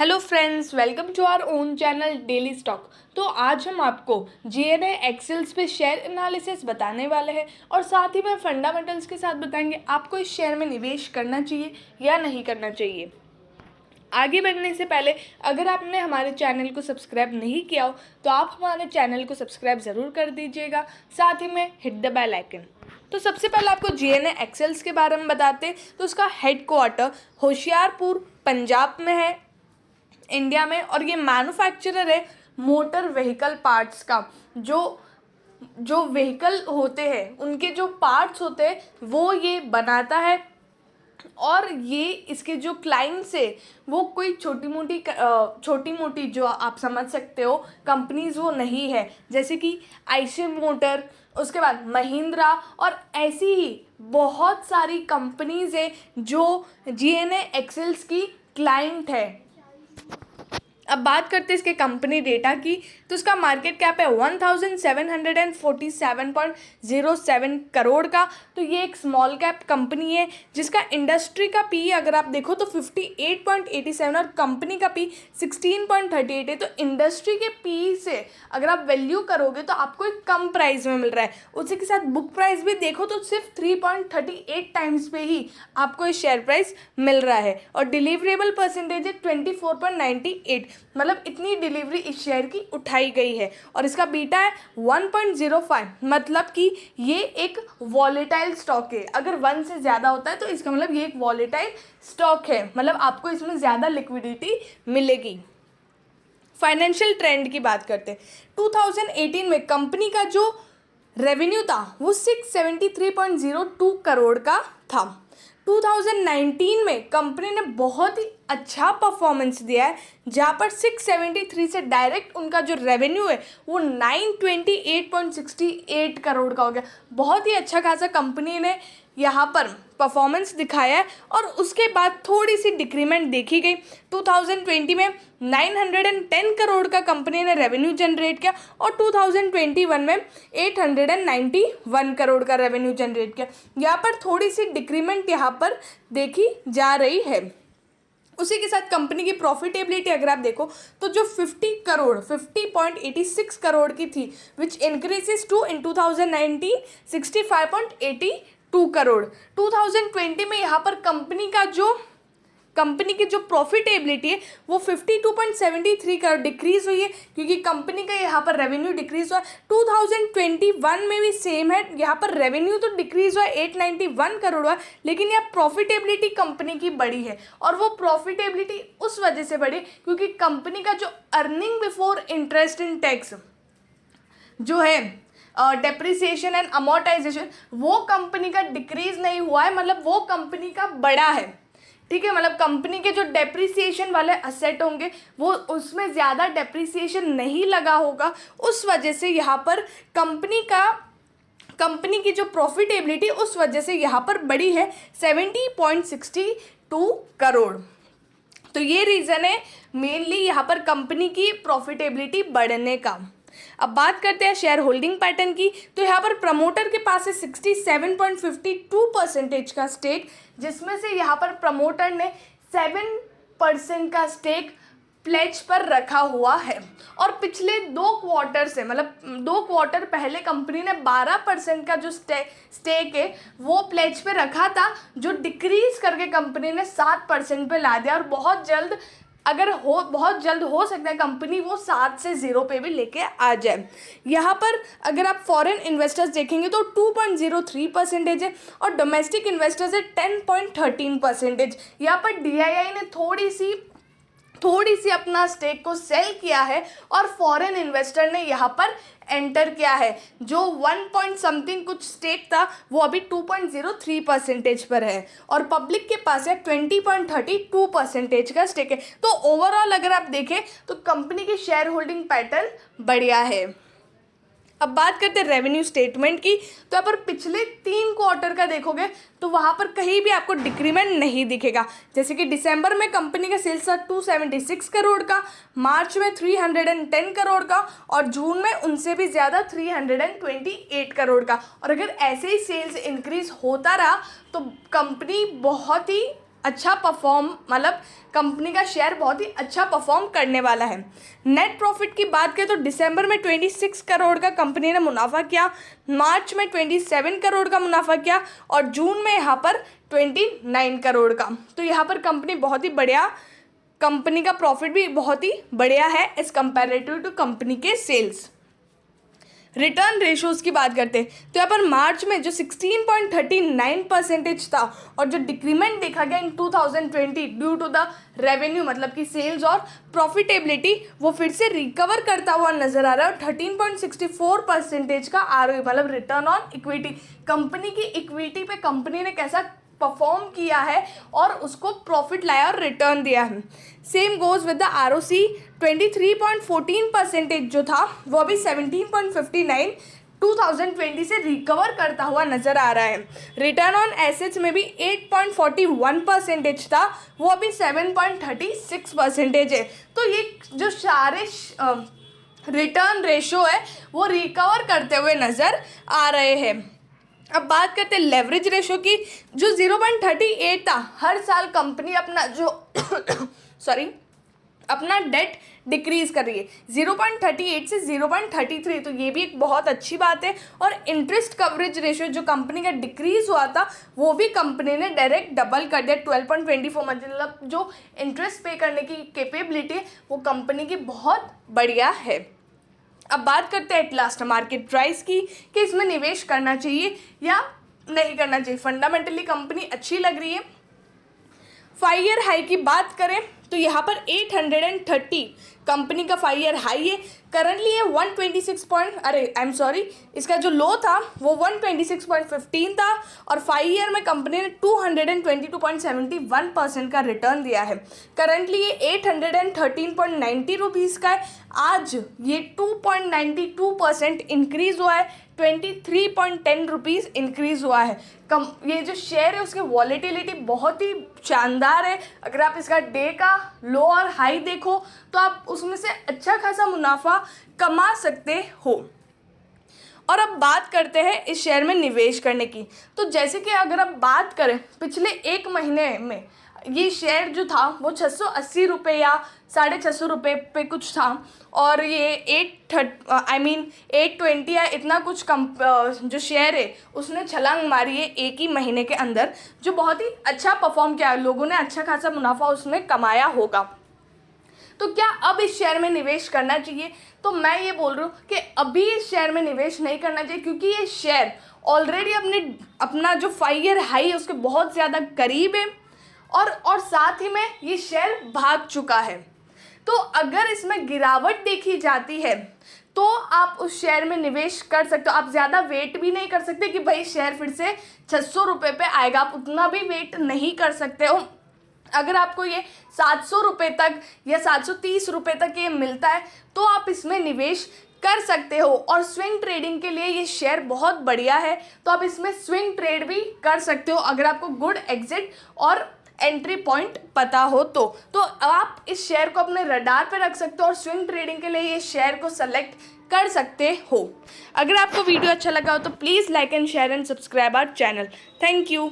Hello friends, welcome to our own channel daily stock. तो आज हम आपको जीएनए एक्सेल्स पे शेयर एनालिसिस बताने वाले हैं और साथ ही में फंडामेंटल्स के साथ बताएंगे आपको इस शेयर में निवेश करना चाहिए या नहीं करना चाहिए। आगे बढ़ने से पहले अगर आपने हमारे चैनल को सब्सक्राइब नहीं किया हो तो आप हमारे चैनल को सब्सक्राइब ज़रूर कर दीजिएगा, साथ ही में हिट द बेल आइकन। तो सबसे पहले आपको जीएनए एक्सेल्स के बारे में बताते हैं। तो उसका हेडक्वार्टर होशियारपुर पंजाब में है, इंडिया में, और ये मैन्युफैक्चरर है मोटर व्हीकल पार्ट्स का। जो व्हीकल होते हैं उनके जो पार्ट्स होते हैं वो ये बनाता है। और ये इसके जो क्लाइंट्स है वो कोई छोटी मोटी जो आप समझ सकते हो कंपनीज वो नहीं है, जैसे कि आईसी मोटर, उसके बाद महिंद्रा, और ऐसी ही बहुत सारी कंपनीज है जो जीएनए एक्सेल्स की क्लाइंट है। अब बात करते हैं इसके कंपनी डेटा की। तो इसका मार्केट कैप है 1747.07 करोड़ का। तो ये एक स्मॉल कैप कंपनी है जिसका इंडस्ट्री का पी अगर आप देखो तो 58.87 और कंपनी का पी 16.38 है। तो इंडस्ट्री के पी से अगर आप वैल्यू करोगे तो आपको एक कम प्राइस में मिल रहा है। उसी के साथ बुक प्राइस भी देखो तो सिर्फ 3.38 टाइम्स पे ही आपको ये शेयर प्राइस मिल रहा है। और डिलीवरेबल परसेंटेज है 24.98, मतलब इतनी डिलीवरी इस शेयर की उठाई गई है। और इसका बीटा है 1.05, मतलब कि ये एक वॉलेटाइल स्टॉक है। अगर 1 से ज़्यादा होता है तो इसका मतलब ये एक वॉलेटाइल स्टॉक है, मतलब आपको इसमें ज़्यादा लिक्विडिटी मिलेगी। फाइनेंशियल ट्रेंड की बात करते हैं। 2018 में कंपनी का जो रेवेन्यू था वो 673.02 करोड़ का था। 2019 में कंपनी ने बहुत ही अच्छा परफॉर्मेंस दिया है, जहाँ पर 673 से डायरेक्ट उनका जो रेवेन्यू है वो 928.68 करोड़ का हो गया। बहुत ही अच्छा खासा कंपनी ने यहाँ पर परफॉर्मेंस दिखाया है। और उसके बाद थोड़ी सी डिक्रीमेंट देखी गई। 2020 में 910 करोड़ का कंपनी ने रेवेन्यू जनरेट किया और 2021 में 891 करोड़ का रेवेन्यू जनरेट किया। यहाँ पर थोड़ी सी डिक्रीमेंट यहाँ पर देखी जा रही है। उसी के साथ कंपनी की प्रॉफिटेबिलिटी अगर आप देखो तो जो 50.86 करोड़ की थी, विच इंक्रीजेस टू इन 2019 65.82 करोड़। 2020 में यहाँ पर कंपनी की जो प्रॉफिटेबिलिटी है वो 52.73 करोड़ डिक्रीज हुई है, क्योंकि कंपनी का यहाँ पर रेवेन्यू डिक्रीज हुआ। 2021 में भी सेम है, यहाँ पर रेवेन्यू तो डिक्रीज हुआ 891 करोड़ हुआ, लेकिन यहाँ प्रॉफिटेबिलिटी कंपनी की बढ़ी है। और वो प्रॉफिटेबिलिटी उस वजह से बढ़ी क्योंकि कंपनी का जो earning before interest in tax जो है डेप्रिसिएशन एंड अमोर्टाइजेशन, वो कंपनी का डिक्रीज नहीं हुआ है, मतलब वो कंपनी का बढ़ा है। ठीक है, मतलब कंपनी के जो डेप्रिसिएशन वाले असेट होंगे वो उसमें ज़्यादा डेप्रिसिएशन नहीं लगा होगा, उस वजह से यहाँ पर कंपनी की जो प्रॉफिटेबिलिटी उस वजह से यहाँ पर बढ़ी है 70.62 करोड़। तो ये रीज़न है मेनली यहाँ पर कंपनी की प्रॉफिटेबिलिटी बढ़ने का। अब बात करते हैं शेयर होल्डिंग पैटर्न की। तो यहाँ पर प्रमोटर के पास है 67.52% का स्टेक, जिसमें से यहाँ पर प्रमोटर ने 7% का स्टेक प्लेज पर रखा हुआ है। और पिछले 2 क्वार्टर से, मतलब 2 क्वार्टर पहले कंपनी ने 12% का जो स्टेक है वो प्लेज पे रखा था, जो डिक्रीज करके कंपनी ने 7% पे ला दिया। और बहुत जल्द हो सकता है कंपनी वो 7 से 0 पे भी लेके आ जाए। यहाँ पर अगर आप फॉरेन इन्वेस्टर्स देखेंगे तो 2.03% है और डोमेस्टिक इन्वेस्टर्स है 10.13%। यहाँ पर DII ने थोड़ी सी अपना स्टेक को सेल किया है और फॉरेन इन्वेस्टर ने यहाँ पर एंटर किया है। जो 1 पॉइंट समथिंग कुछ स्टेक था वो अभी 2.03% पर है और पब्लिक के पास है 20.32% का स्टेक है। तो ओवरऑल अगर आप देखें तो कंपनी की शेयर होल्डिंग पैटर्न बढ़िया है। अब बात करते हैं रेवेन्यू स्टेटमेंट की। तो यहाँ पर पिछले 3 क्वार्टर का देखोगे तो वहाँ पर कहीं भी आपको डिक्रीमेंट नहीं दिखेगा। जैसे कि दिसंबर में कंपनी का सेल्स था 276 करोड़ का, मार्च में 310 करोड़ का और जून में उनसे भी ज़्यादा 328 करोड़ का। और अगर ऐसे ही सेल्स इंक्रीज होता रहा तो कंपनी बहुत ही अच्छा परफॉर्म मतलब कंपनी का शेयर बहुत ही अच्छा परफॉर्म करने वाला है। नेट प्रॉफिट की बात करें तो दिसंबर में 26 करोड़ का कंपनी ने मुनाफा किया, मार्च में 27 करोड़ का मुनाफा किया और जून में यहाँ पर 29 करोड़ का। तो यहाँ पर कंपनी बहुत ही बढ़िया, कंपनी का प्रॉफिट भी बहुत ही बढ़िया है एज़ कंपेरेटिव टू कंपनी के सेल्स। रिटर्न रेशोज़ की बात करते हैं तो यहाँ पर मार्च में जो 16.39% था और जो डिक्रीमेंट देखा गया इन 2020 ड्यू टू द रेवेन्यू मतलब कि सेल्स और प्रॉफिटेबिलिटी, वो फिर से रिकवर करता हुआ नजर आ रहा है। और 13.64% का आरओई मतलब रिटर्न ऑन इक्विटी, कंपनी की इक्विटी पे कंपनी ने कैसा परफॉर्म किया है और उसको प्रॉफिट लाया और रिटर्न दिया है। Same goes with the ROC, 23.14% जो था वो अभी 17.59 2020 से रिकवर करता हुआ नजर आ रहा है। रिटर्न ऑन एसेट्स में भी 8.41% था, वो अभी 7.36% है। तो ये जो सारे रिटर्न रेशो है वो रिकवर करते हुए नजर आ रहे हैं। अब बात करते हैं लेवरेज रेशो की, जो 0.38 था। हर साल कंपनी अपना जो अपना डेट डिक्रीज कर रही है 0.38 से 0.33, तो ये भी एक बहुत अच्छी बात है। और इंटरेस्ट कवरेज रेशियो जो कंपनी का डिक्रीज हुआ था वो भी कंपनी ने डायरेक्ट डबल कर दिया, 12.24 मतलब जो इंटरेस्ट पे करने की कैपेबिलिटी है वो कंपनी की बहुत बढ़िया है। अब बात करते हैं एट लास्ट मार्केट प्राइस की कि इसमें निवेश करना चाहिए या नहीं करना चाहिए। फंडामेंटली कंपनी अच्छी लग रही है। 5 ईयर हाई की बात करें तो यहाँ पर 830 कंपनी का 5 ईयर हाई है। करंटली ये 126 इसका जो लो था वो 126.15 था और 5 ईयर में कंपनी ने 222.71% का रिटर्न दिया है। करंटली ये 813.90 रुपीज़ का है। आज ये 2.92% इंक्रीज़ हुआ है, 23.10 रुपीज़ इंक्रीज़ हुआ है। ये जो शेयर है उसकी वॉलेटिलिटी बहुत ही शानदार है। अगर आप इसका डे का लो और हाई देखो तो आप उसमें से अच्छा खासा मुनाफा कमा सकते हो। और अब बात करते हैं इस शेयर में निवेश करने की। तो जैसे कि अगर आप बात करें पिछले एक महीने में ये शेयर जो था वो 680 रुपये या 650 रुपये पे कुछ था और ये 820 या इतना कुछ जो शेयर है उसने छलांग मारी है एक ही महीने के अंदर, जो बहुत ही अच्छा परफॉर्म किया। लोगों ने अच्छा खासा मुनाफा उसमें कमाया होगा। तो क्या अब इस शेयर में निवेश करना चाहिए? तो मैं ये बोल रही हूँ कि अभी इस शेयर में निवेश नहीं करना चाहिए, क्योंकि ये शेयर ऑलरेडी अपना जो 5 ईयर हाई है उसके बहुत ज़्यादा करीब है और साथ ही में ये शेयर भाग चुका है। तो अगर इसमें गिरावट देखी जाती है तो आप उस शेयर में निवेश कर सकते हो। आप ज़्यादा वेट भी नहीं कर सकते कि भाई शेयर फिर से 600 रुपये पे आएगा, आप उतना भी वेट नहीं कर सकते हो। अगर आपको ये 700 रुपये तक या 730 रुपये तक ये मिलता है तो आप इसमें निवेश कर सकते हो। और स्विंग ट्रेडिंग के लिए ये शेयर बहुत बढ़िया है, तो आप इसमें स्विंग ट्रेड भी कर सकते हो अगर आपको गुड एग्जिट और एंट्री पॉइंट पता हो तो आप इस शेयर को अपने रडार पे रख सकते हो और स्विंग ट्रेडिंग के लिए ये शेयर को सेलेक्ट कर सकते हो। अगर आपको वीडियो अच्छा लगा हो तो please like and share and subscribe our channel. Thank you.